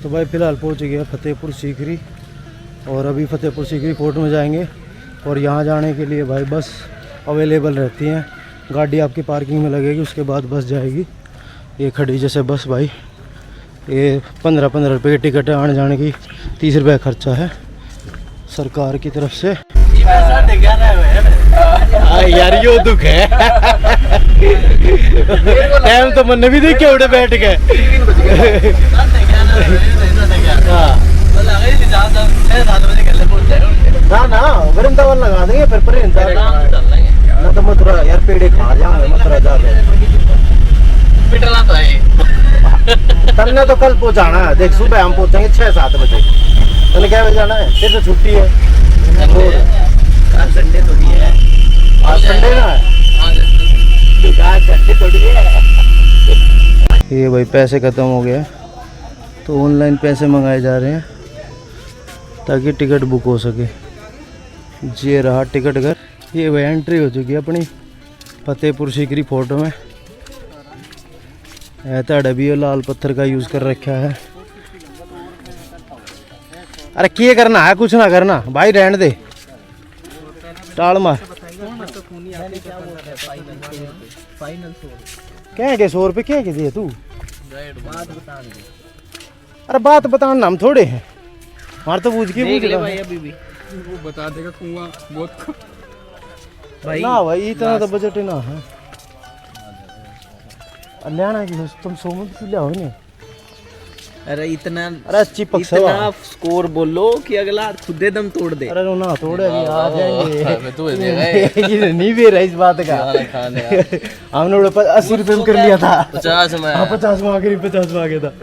तो भाई फ़िलहाल पहुँच गया फतेहपुर सीकरी और अभी फतेहपुर सीकरी फोर्ट में जाएंगे और यहाँ जाने के लिए भाई बस अवेलेबल रहती हैं। गाड़ी आपकी पार्किंग में लगेगी, उसके बाद बस जाएगी। ये खड़ी जैसे बस भाई, ये 15-15 रुपये की टिकट है, आने जाने की 30 रुपये खर्चा है सरकार की तरफ से। यार यो दुख है टाइम तो मन भी देख के उड़े बैठ गए। ना वृंदावन लगा देंगे फिर ना तो मथुरा यार पेड़े खा जाऊंगा मथुरा जाके। पिटला तो है तन्ने तो कल पहुंचाना है, देख सुबह हम पहुंचेंगे 6-7 बजे। तन्ने क्या बजे जाना है? फिर तो छुट्टी है, संडे थोड़ी है, आज संडे ना है, संडे थोड़ी है। ये भाई पैसे खत्म हो गए तो ऑनलाइन पैसे मंगाए जा रहे हैं ताकि टिकट बुक हो सके। ये रहा टिकट घर। ये भाई एंट्री हो चुकी है अपनी फतेहपुर सीकरी फोर्ट में। ऐसा भी लाल पत्थर का यूज़ कर रखा है। अरे क्या करना है, कुछ ना करना भाई, रहने दे टाल मार। क्या है 100 रुपये क्या दिए तू? अरे बात बताना हम थोड़े हैं, मार तो पूछ के भाई अभी भी वो बता देगा कुआं बहुत भाई ना भाई इतना तो बजट ना है। लेना कि तुम 100 में भी ले आओ नहीं। अरे इतना, अरे चिपक इतना स्कोर बोलो कि अगला खुद दम तोड़ दे। अरे ना तोड़े आ जाएंगे ये नहीं भी रहा इस बात का। हमने 80 रुपये में कर लिया था, 50 में। हाँ 50 में आगे 50 में आ गया था।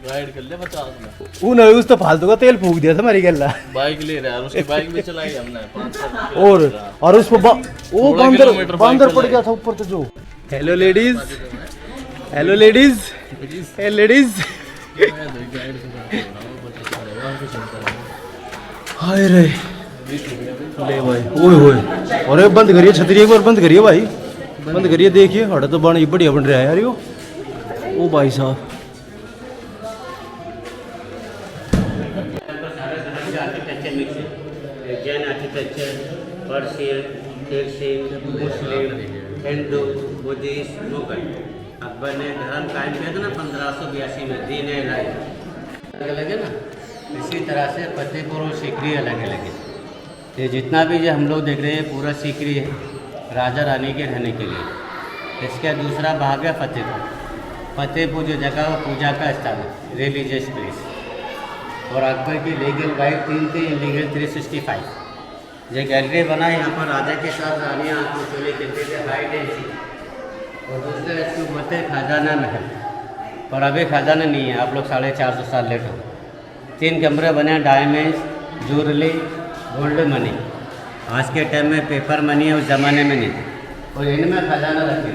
राइड कर ले 50 में। उन्होंने उस तो फालतू का तेल फूक दिया था हमारी गल्ला। बाइक ले रहा है उसकी बाइक में चलाई हमने और उस पर वो बांदर पड़ गया था ऊपर तो जो। हेलो लेडीज, हेलो लेडीज, हे लेडीज। हाय रे ले भाई, ओए होए, अरे बंद करिए छतरी एक बार, बंद करिए भाई, बंद करिए। देखिए हटा तो बड़ा बढ़िया बन रहा है यार यो। ओ भाई साहब जैन आर्किटेक्चर, पर्शियन, पर्शियन, मुस्लिम, हिंदू, बुद्धिस्ट, मुगल। अकबर ने धर्म कायम किया था ना 1582 में, दीन इलाही अलग है ना। इसी तरह से फतेहपुर और सीकरी अलग अलग है। ये जितना भी जो हम लोग देख रहे हैं पूरा सीकरी है राजा रानी के रहने के लिए। इसका दूसरा भाग है फतेहपुर। फतेहपुर जो जगह वो पूजा का स्थान है, रिलीजियस प्लेस। और अकबर की लीगल वाइफ 3 थी, इलीगल 365। ये गैलरी बना, यहाँ पर राजा के साथ रानियाँ आंखों चोली करते थे, हाई डेंसिटी। और दूसरे इसको बोलते हैं खजाना महल, पर अभी खजाना नहीं है, आप लोग 450 साल लेट हो। 3 कमरे बने, डायमंड्स, ज्वेलरी, गोल्ड मनी। आज के टाइम में पेपर मनी है, उस ज़माने में नहीं। और इनमें खजाना रखे,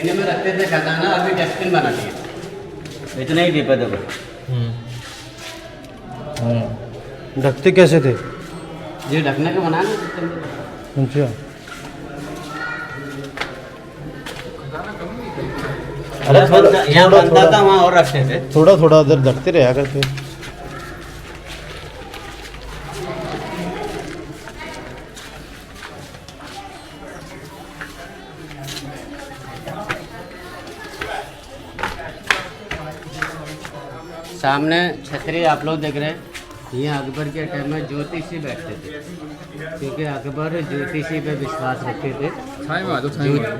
इनमें रखते थे खजाना, अभी डस्टबिन बना दिए। इतना ही दीपा देखो। ढकते कैसे थे? ये ढकने का बना ना। अच्छा अरे यहाँ बनता था, वहाँ और रखते थे। थोड़ा थोड़ा उधर ढकते रहा करते। सामने छतरी आप लोग देख रहे हैं, ये अकबर के टाइम में ज्योतिषी बैठते थे, क्योंकि अकबर ज्योतिषी पे विश्वास रखते थे।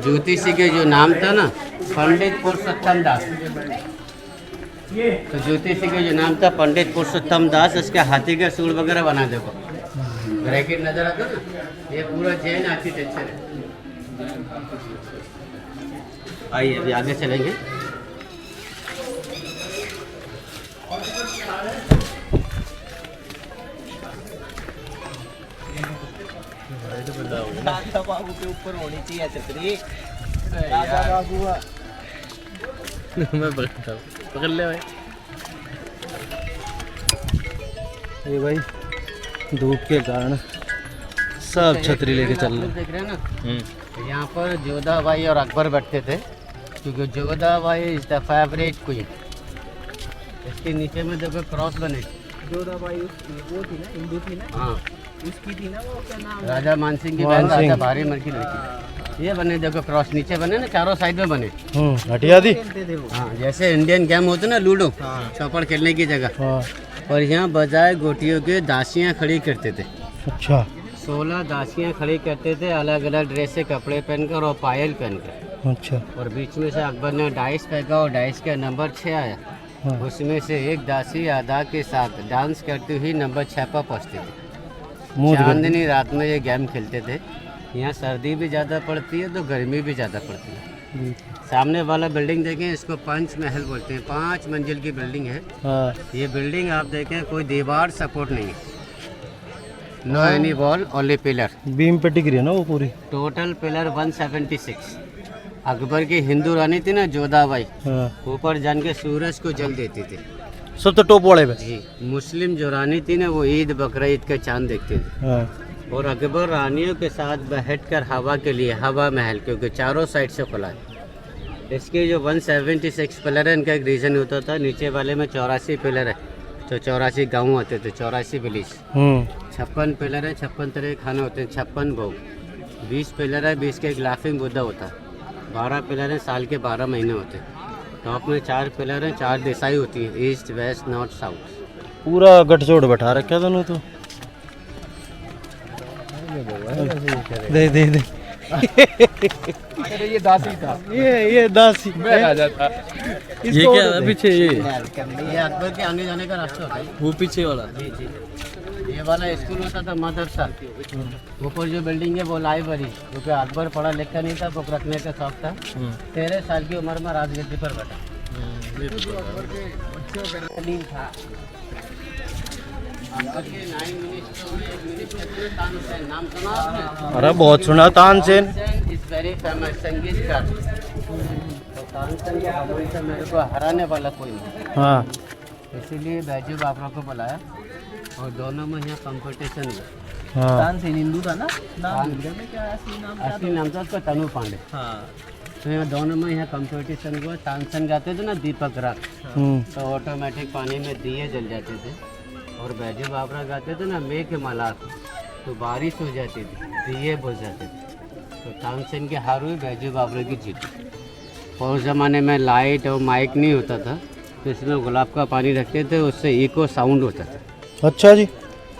ज्योतिषी के जो नाम था ना, पंडित पुरुषोत्तम दास। तो ज्योतिषी के जो नाम था पंडित पुरुषोत्तम दास, उसके हाथी के सूंड वगैरह बना देखो, ब्रैकेट नजर आता ना। ये पूरा जैन आर्किटेक्चर है। आइए अभी आगे चलेंगे। दादा बाबू के ऊपर होनी चाहिए छतरी। दादा बाबू मैं पकड़ ले भाई। ये भाई धूप के कारण सब छतरी लेके चल रहे हैं। देख रहे हैं ना, यहाँ पर जोधा भाई और अकबर बैठते थे। क्योंकि Jodha Bai is the favourite queen. इसके नीचे में देखो क्रॉस बने। जोधाबाई वो थी ना, हिंदू थी ना, हाँ, उसकी थी ना वो, क्या नाम, राजा मानसिंह की बहन, राजा भारी मन की लड़की। ये बने देखो क्रॉस नीचे बने ना, चारों साइड में बने। हटिया थी। खेलते थे वो। हाँ, जैसे इंडियन गेम होते ना लूडो, हाँ। चौपड़ खेलने की जगह। हाँ। और यहाँ बजाय गोटियों के दासियाँ खड़ी करते थे। अच्छा 16 दासियाँ खड़ी करते थे, अलग अलग ड्रेस से कपड़े पहनकर और पायल पहनकर। अच्छा। और बीच में से अकबर ने डाइस फेंका और डाइस का नंबर 6 आया। हाँ। उसमें से एक दासी अदा के साथ डांस करती हुई नंबर 6 पर पहुँचती थी। मुँह दिखा- चांदनी रात में ये गेम खेलते थे। यहाँ सर्दी भी ज़्यादा पड़ती है तो गर्मी भी ज़्यादा पड़ती है। सामने वाला बिल्डिंग देखें, इसको पंच महल बोलते हैं। 5 मंजिल की बिल्डिंग है। हाँ। ये बिल्डिंग आप देखें, कोई दीवार सपोर्ट नहीं है, no any wall, only pillar. Beam पे टिक रही है ना वो पूरी। Total pillar 176। अकबर की हिंदू रानी थी ना जोधाबाई, हाँ। ऊपर जान के सूरज को जल देती थी। सब तो टॉप वाले पे। जी, मुस्लिम जो रानी थी ना, वो ईद बकरा ईद का चांद देखती थी। हाँ। और अकबर रानियों के साथ बैठकर हवा के लिए हवा महल, क्योंकि चारों साइड से खुला है। इसके जो 176 पिलर है, इनका एक रीज़न होता था, नीचे वाले में 84 पिलर है, तो 84 गाँव होते थे, 84 विलेज। 56 पिलर है, 56 तरह के खाने होते हैं, 56 भोग। 20 पिलर है, 20 के एक लाफिंग बुद्धा होता है। 12 पिलर हैं, साल के 12 महीने होते हैं। टॉप में 4 पिलर हैं, 4 दिशाएं होती हैं, ईस्ट वेस्ट नॉर्थ साउथ। पूरा गठजोड़ बैठा रखा दोनों तो। दे दे दे। अरे ये दासी था, ये दासी मैं आ जाता। ये क्या है पीछे? ये अकबर के आने जाने का रास्ता होता है। वो पीछे वाला। जी जी, ये वाला स्कूल होता था, मदरसा। ऊपर जो बिल्डिंग है वो लाइब्रेरी, क्योंकि अकबर पढ़ा लिखा नहीं था, बुक रखने का शौक था। 13 साल की उम्र में राजगद्दी पर बैठा। था अकबर के 9 मिनिस्टर में एक मिनिस्टर थे, तानसेन, नाम सुना आपने? अरे बहुत सुना तानसेन। इज वेरी फेमस संगीतकार। तो तानसेन के हवाले से मेरे को हराने वाला कोई नहीं, हाँ। इसीलिए बैजू बाबरा को बुलाया और दोनों में यहाँ कंपटीशन हुआ। हाँ। तानसेन हिंदू था ना, नाम भूल गया मैं, क्या असली नाम क्या असली नाम था उसका तनु पांडे। था? हाँ। तो यहाँ दोनों में यहाँ कंपटीशन हुआ। तानसेन गाते थे ना दीपक राग, तो ऑटोमेटिक पानी में दिए जल जाते थे। और बैजू बाबरा गाते थे ना मेघ मलार, तो बारिश हो जाती थी, दिए बुझ जाते थे। तो तानसेन की हार हुई, बैजू बाबरा की जीत। और उस ज़माने में लाइट और माइक नहीं होता था, तो इसमें गुलाब का पानी रखते थे, उससे इको साउंड होता था। अच्छा जी।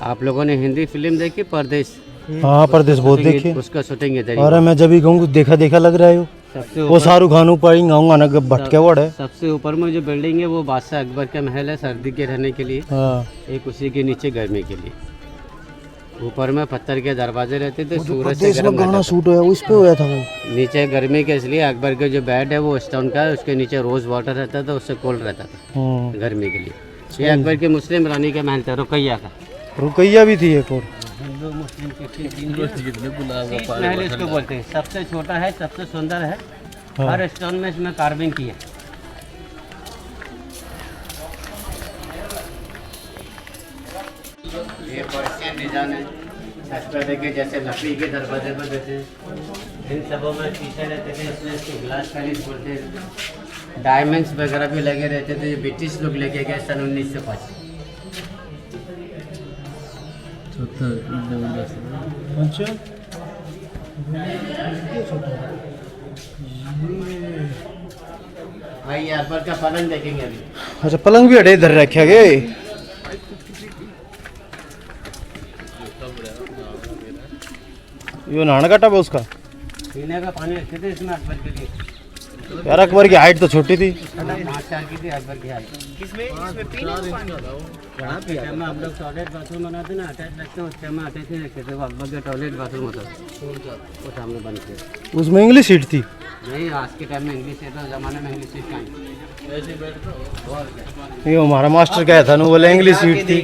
आप लोगों ने हिंदी फिल्म देखी परदेश? हाँ परदेश बहुत देखिए। उसका शूटिंग इधर ही अरे हुआ। मैं जब भी कहूँ देखा देखा लग रहा है वो। सबसे वो ऊपर शाहरुख खान ऊपर ही गाऊंगा ना भटके वर्ड है। सबसे ऊपर में जो बिल्डिंग है वो बादशाह अकबर का महल है, सर्दी के रहने के लिए। हाँ। एक उसी के नीचे गर्मी के लिए। ऊपर में पत्थर के दरवाजे रहते थे, सूरज से परदेश में गर्म गाना रहता शूट हुआ उस पे हुआ था वो। था। नीचे गर्मी के इसलिए अकबर के जो बेड है वो स्टोन का है, उसके नीचे रोज वाटर रहता था, उससे कोल्ड रहता था गर्मी के लिए। ये अकबर के मुस्लिम रानी का महल था, रुकैया का। रुकैया भी थी एक और। हिंदू मुस्लिम महल इसको बोलते हैं। सबसे छोटा है, सबसे सुंदर है, हर स्टोन में इसमें कार्विंग की है। ये पर्शियन डिजाइन है, छत पर देखे जैसे लकड़ी के दरवाजे पर देते हैं। इन सबों में शीशे रहते थे, इसमें इसको ग्लास पैलेस बोलते हैं। डायमंड्स वगैरह भी लगे रहते थे, ये ब्रिटिश लोग लेके गए सन 1905। अच्छा भाई ये अकबर का पलंग देखेंगे अभी। अच्छा पलंग भी अड़े इधर रखे गए। ये नहाने का टब है उसका। पीने का पानी रखते थे इसमें अकबर के लिए। यार अकबर की हाइट तो छोटी थी। 5 साल की थी अकबर की हाइट। किसमें इसमें पीने का पानी? जहाँ पे हम लोग टॉयलेट बाथरूम बनाते ना, अटैच रखते हैं, उस टाइम में अटैच नहीं रखते थे, वो अकबर का टॉयलेट बाथरूम होता था, वो सामने बंद किया। उसमें इंग्लिश सीट थी। नहीं, आज के टाइम में इंग्लिश है, तो ज़माने में इंग्लिश सीट कहाँ है? ये हमारा मास्टर क्या था ना, बोले इंग्लिश सीट थी।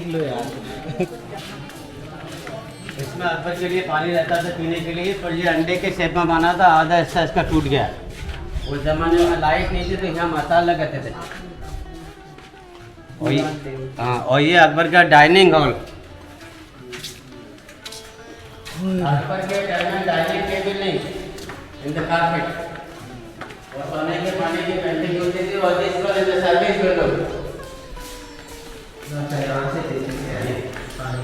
इसमें अकबर के लिए पानी रहता था पीने के लिए, पर ये अंडे के शेप में बना था, आधा हिस्सा इसका टूट गया। उस जमाने में लाइट नहीं थी, तो यहाँ मसाला लगाते थे। और हाँ, और ये अकबर का डाइनिंग हॉल। अकबर के टाइम में डाइनिंग टेबल नहीं, इन द कारपेट। और सोने के पानी की पेंटिंग होती थी और जिस पर इधर सर्विस विंडो अच्छा यहाँ से देखेंगे पानी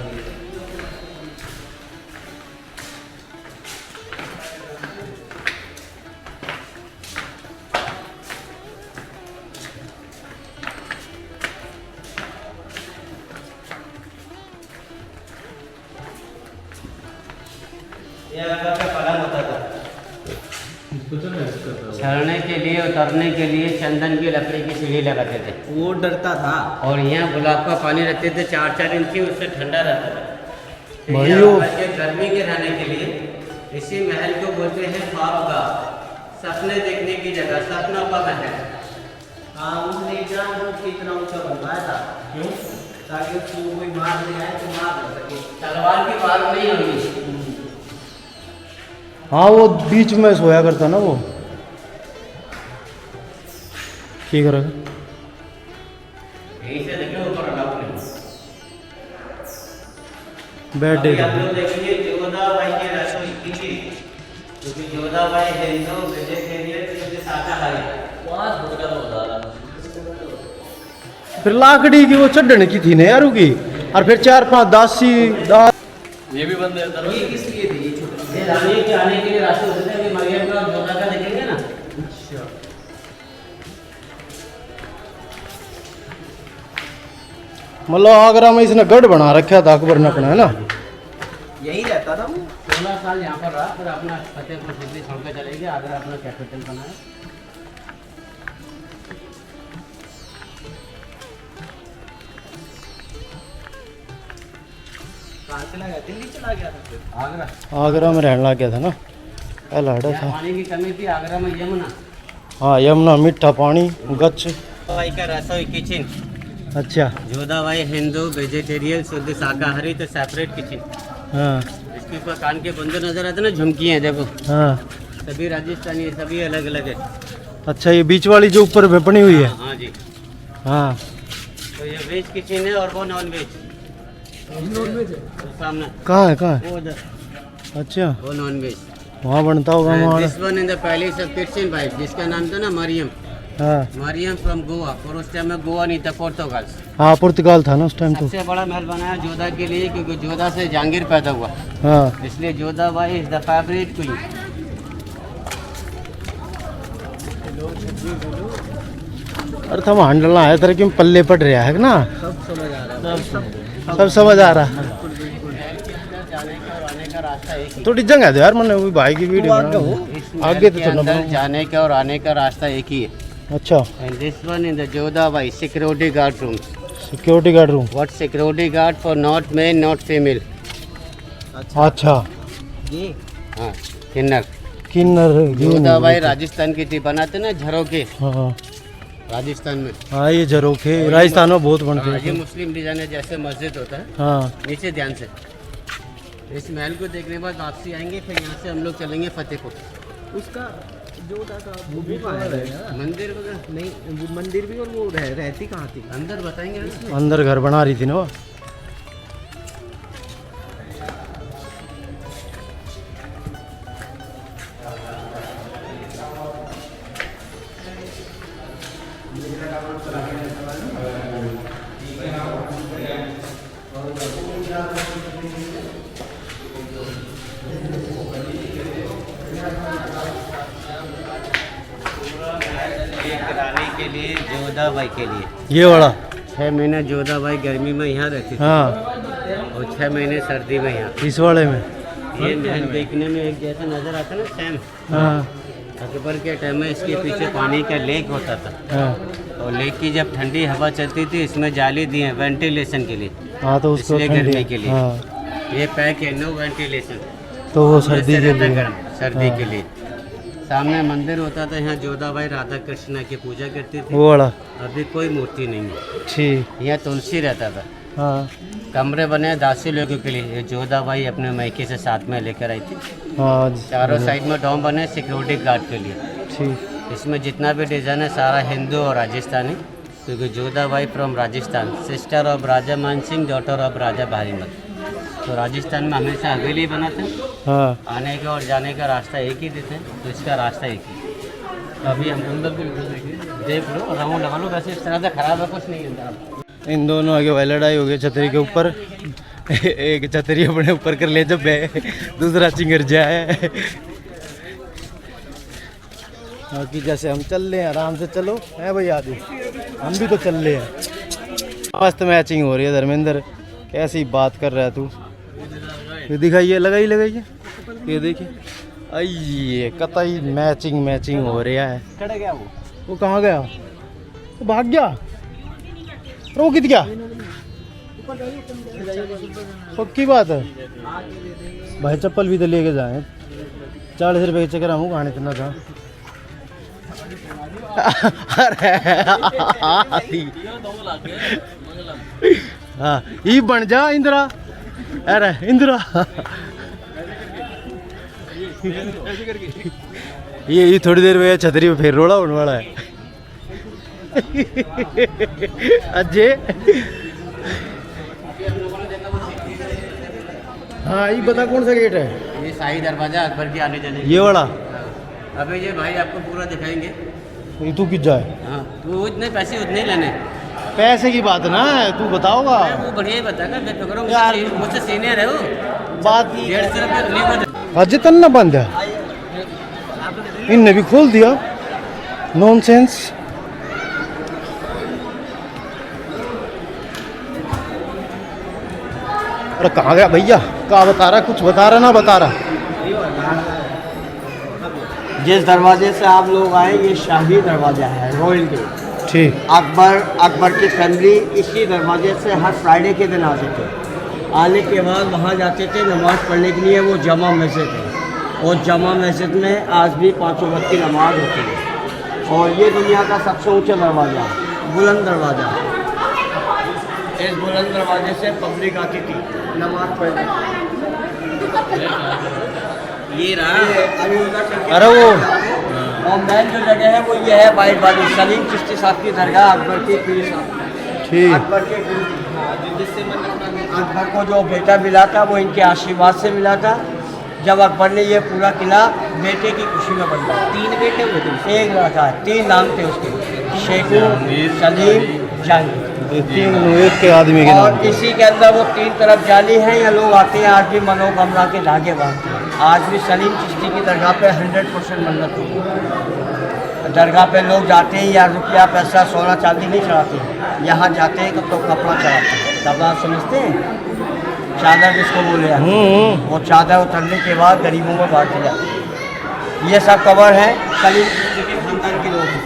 ये आकर का पलंग होता था। चढ़ने के लिए उतरने के लिए चंदन की लकड़ी की सीढ़ी लगाते थे वो डरता था। और यहाँ गुलाब का पानी रखते थे 4-4 इंच की, उससे ठंडा रहता था। तो भाई यहाँ वो- पर के गर्मी के रहने के लिए इसी महल को बोलते हैं ख्वाबगाह, सपने देखने की जगह, सपना का महल। हाँ उसने जानबूझ के इतना ऊंचा बनवाया था। क्यों? ताकि उसको कोई मार ले आए तो मार न सके। तलवार की बात नहीं होगी। हाँ वो बीच में सोया करता ना वो। ठीक है। यहीं से देखिए ऊपर अलाउड नहीं। बेड अभी डे आप लोग देखेंगे जोधाबाई के रसोई किचन, क्योंकि जोधाबाई हिंदू वेजिटेरियन से शाकाहारी। फिर लाकड़ी की वो चढ़ने की थी ना यार की, और फिर 4-5 दासी दास ये किस लिए थे ये छोटे? ये रानी के आने के लिए रास्ते होते थे। अभी मरियम का और जोधा का देखेंगे ना, अच्छा मतलब आगरा में इसने गढ़ बना रखा था अकबर ने अपना, है ना। यही रहता था वो। 16 साल यहाँ पर रहा, फिर अपना फतेहपुर सिकरी छोड़ के चले गए, आगरा अपना कैपिटल बनाया। कहाँ चला गया? दिल्ली चला गया था फिर। आगरा आगरा में रहने लग गया था ना, पहला हड़ा यहाँ था। पानी की कमी थी आगरा में, यमुना। हाँ यमुना, मीठा पानी, गच्छ। जोधाबाई का रसोई किचन। अच्छा। जोधाबाई हिंदू वेजिटेरियन शुद्ध शाकाहारी, तो सेपरेट किचन। हाँ इसके ऊपर कान के बंदर नजर आते ना, झुमकी हैं देखो, हाँ। सभी राजस्थानी है, सभी अलग अलग है। अच्छा ये बीच वाली जो ऊपर में बनी हुई है। हाँ जी। हाँ तो ये वेज किचन है और वो नॉन वेज। नॉन वेज है। वो सामने कहाँ है, कहाँ है? वो उधर, अच्छा वो नॉन वेज। वहाँ बनता होगा वहाँ। This one in the palace of kitchen wife, जिसका नाम था ना मरियम। हाँ मरियम फ्रॉम गोवा, और उस टाइम में गोवा नहीं था, पोर्तुगाल। हाँ पुर्तगाल था ना उस टाइम तो। सबसे बड़ा महल बनाया जोधा के लिए, क्योंकि जोधा से जहांगीर पैदा हुआ, हाँ इसलिए Jodha Bai is the favourite queen. अरे तुम हंडलना है तेरे की पल्ले पड़ रहा है ना, सब समझ आ रहा है। सब समझ आ रहा है। जाने का और आने का रास्ता एक ही। थोड़ी जगह दो यार, मैंने वो भाई की वीडियो आगे हो। इस आगे महल तो के चलना अंदर पड़ेगा। जाने का और आने का रास्ता एक ही है। अच्छा and this one in the Jodha Bai security guard room. Security guard room. What security guard for not main not female. अच्छा ये हाँ, किन्नर। किन्नर जोधाबाई राजस्थान की थी, बनाते ना झरोके हाँ राजस्थान में। हाँ ये झरोखे राजस्थान में बहुत बनते ये हैं। मुस्लिम डिजाइन है, जैसे मस्जिद होता है। हाँ नीचे ध्यान से, इस महल को देखने के बाद वापसी आएंगे, फिर यहाँ से हम लोग चलेंगे फतेहपुर। उसका जोधा का वो भी कहाँ है? मंदिर वगैरह नहीं वो मंदिर भी, और वो रहती कहाँ थी? अंदर बताएंगे ना। अंदर घर बना रही थी ना वो। एक रानी के लिए, जोधाबाई के लिए। ये वाला 6 महीने जोधाबाई गर्मी में यहाँ रहती थी, हाँ और 6 महीने सर्दी में यहाँ। इस वाले में। ये महल देखने में एक जैसा नजर आता है ना, सेम। हाँ अकबर के टाइम में इसके पीछे पानी का लेक होता था, हाँ और लेक की जब ठंडी हवा चलती थी, इसमें जाली दी है वेंटिलेशन के लिए, हाँ तो उसको इसलिए ठंडी गर्मी के लिए। हाँ ये पैक है, नो वेंटिलेशन, तो वो सर्दी के लिए। गर्म, सर्दी हाँ। के लिए। सामने मंदिर होता था, यहाँ जोधाबाई राधा कृष्णा की पूजा करती थी। वो वाला अभी कोई मूर्ति नहीं है, ठीक। यहाँ तुलसी रहता था। हाँ कमरे बने हैं दासी लोगों के लिए, ये जोधाबाई अपने मायके से साथ में लेकर आई थी। हाँ चारों साइड में डोम बने सिक्योरिटी गार्ड के लिए। ठीक। इसमें जितना भी डिज़ाइन है सारा हिंदू और राजस्थानी, क्योंकि Jodhabai from Rajasthan, sister of Raja Man Singh, daughter of Raja Bharimal. तो राजस्थान में हमेशा हवेली बनाते हैं, हाँ आने का और जाने का रास्ता एक ही देते हैं, तो इसका रास्ता एक ही। अभी हम अंदर भी देख लो, राउंड लगा लो, वैसे इस तरह से खराब है कुछ नहीं अंदर। इन दोनों आगे वाली लड़ाई हो गई छतरी के ऊपर। एक छतरी अपने ऊपर कर ले जब दूसरा चिंगर जाए। बाकी जैसे हम चल रहे हैं आराम से चलो है भाई आदि, हम भी तो चल रहे हैं। मस्त मैचिंग हो रही है धर्मेंद्र, कैसी बात कर रहा है तू। ये दिखाइए, लगाइए ये देखिए, आइए कतई मैचिंग हो रहा है। कड़ा गया वो कहाँ गया? वो भाग गया, वो कित गया? पक्की बात है भाई, चप्पल भी तो लेके जाए। 40 रुपए के चक्कर हम कहानी इतना था। हाँ ये बन जा इंदिरा, अरे इंदिरा ये थोड़ी देर में छतरी पे फिर रोड़ा होने वाला है। अजय हाँ ये बता कौन सा गेट है? ये शाही दरवाजा अकबर के आने जाने। ये वाला? अबे ये भाई आपको पूरा दिखाएंगे। ये तू किस जाए? हाँ तो इतने पैसे उतने ही लेने। पैसे की बात ना है, तू बताओगा। वो बढ़िया ही बताएगा, बेफिक्र यार। मुझसे सीनियर है वो। बात 150 रुपये नहीं बता। अजय तन्ना बंद है, इनने भी खोल दिया। नॉनसेंस। अरे कहाँ गया भैया? क्या बता रहा? कुछ बता रहा ना बता रहा? जिस दरवाजे से आप लोग आए ये शाही दरवाजा है, रॉयल गेट। ठीक। अकबर की फैमिली इसी दरवाजे से हर फ्राइडे के दिन आते थे। आने के बाद वहाँ जाते थे नमाज़ पढ़ने के लिए। वो जमा मस्जिद है और जमा मस्जिद में आज भी 5 वक्त की नमाज होती है। और ये दुनिया का सबसे ऊंचा दरवाज़ा है, बुलंद दरवाज़ा। इस बुलंद दरवाजे से पब्लिक आती थी नमाज पढ़ने। ये रहा। अरे वो और मेन जो जगह है वो ये है वाइट वाली, सलीम चिश्ती साहब की दरगाह, अकबर के पीर साहब। ठीक। अकबर के अकबर को जो बेटा मिला था वो इनके आशीर्वाद से मिला था। जब अकबर ने ये पूरा किला बेटे की खुशी में बनवाया। 3 बेटे हुए थे, एक लड़का है, 3 नाम थे उसके, शेखू, सलीम, जहांगीर। 3 एक के आदमी के और नाम। इसी के अंदर वो 3 तरफ जाली है। या लोग आते हैं आज भी मनोकामना के धागे बांधते हैं। आज भी सलीम चिश्ती की दरगाह पे 100% मन्नत होती है। दरगाह पे लोग जाते हैं या रुपया पैसा सोना चांदी नहीं चढ़ाते, यहाँ जाते हैं तो कपड़ा चढ़ाते हैं। कपड़ा समझते हैं, चादर जिसको बोले जाते हैं। वो चादर उतरने के बाद गरीबों में बांट दी जाती है। ये सब कवर है सलीम चिश्ती के खानदान के लोग हैं।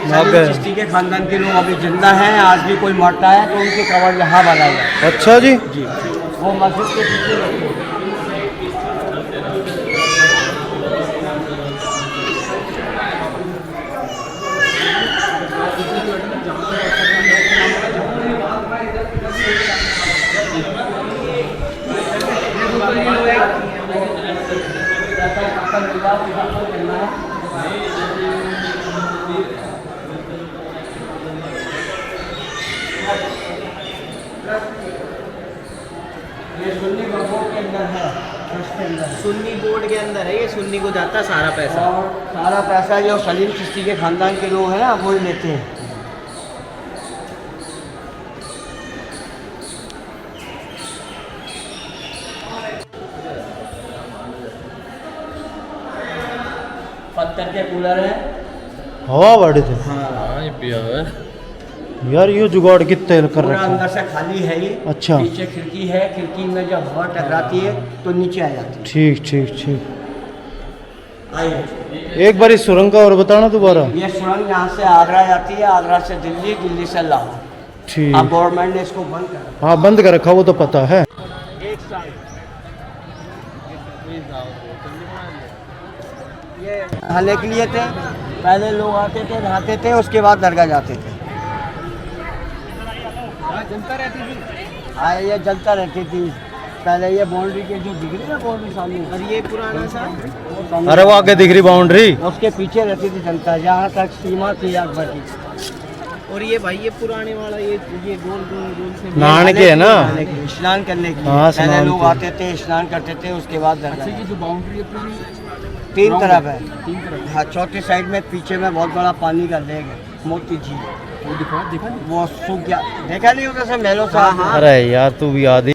सलीम चिश्ती के खानदान के लोग अभी जिंदा हैं। आज भी कोई मरता है तो उनके कवर यहाँ बनाया जाता है। अच्छा जी। जी वो मस्जिद के पीछे रखते हैं। ये सुन्नी बोर्ड के अंदर है, उसके अंदर सुन्नी बोर्ड के अंदर है। ये सुन्नी को जाता है सारा पैसा। और सारा पैसा जो सलीम चिश्ती के खानदान के लोग हैं ना वो ही लेते हैं। पत्थर के कूलर है। हवा बढ़े थे हाँ यार, ये जुगाड़ कितने कर पूरा रखा है? अंदर से खाली है ये। अच्छा। नीचे खिड़की है, खिड़की में जब हवा टकराती है तो नीचे आ जाती ठीक ठीक ठीक। है। आइए एक बार इस सुरंग का और बताना दोबारा। ये सुरंग यहाँ से आगरा जाती है, आगरा से दिल्ली, दिल्ली से लाहौर। ठीक। अब गवर्नमेंट ने इसको बंद कर रखा हाँ बंद कर रखा, वो तो पता है। है। एक साल ये नहाने के लिए थे। पहले लोग आते थे, नहाते थे, उसके बाद दरगाह जाते थे। हाँ ये जलता रहती थी पहले। ये बाउंड्री के जो दिख रही है बाउंड्री सामने, और ये पुराना सा, अरे वो आगे दिख रही बाउंड्री, उसके पीछे रहती थी जनता, जहाँ तक सीमा थी अकबर की। और ये भाई ये पुराने वाला ये गोल गोल गोल से नहाने के है ना, नहाने के, स्नान करने के लिए। हाँ, पहले स्नान लोग के। आते थे, स्नान करते थे, उसके बाद दरगाह। जो बाउंड्री है पूरी तीन तरफ है। हाँ, चौथी साइड में पीछे में बहुत बड़ा पानी का लेक है, मोती झील। वो देखा नहीं? वो सूख गया, देखा नहीं उधर से मेलों से। हाँ। अरे यार तू भी आदि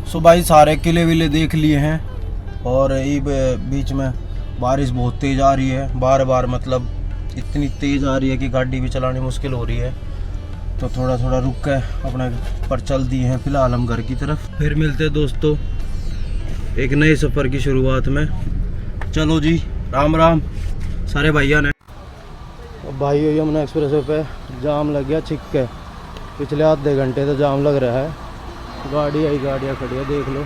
सो भाई सारे किले विले देख लिए हैं और ये बीच में बारिश बहुत तेज़ आ रही है, बार बार मतलब इतनी तेज़ आ रही है कि गाड़ी भी चलानी मुश्किल हो रही है। तो थोड़ा थोड़ा रुक के अपने पर चल दिए हैं फिलहाल हम घर की तरफ। फिर मिलते हैं दोस्तों एक नए सफ़र की शुरुआत में। चलो जी, राम राम सारे भैया ने। भाई यमुना एक्सप्रेस वे पे जाम लग गया छिक के, पिछले आधे घंटे से जाम लग रहा है। गाड़ियाँ खड़ी है, देख लो।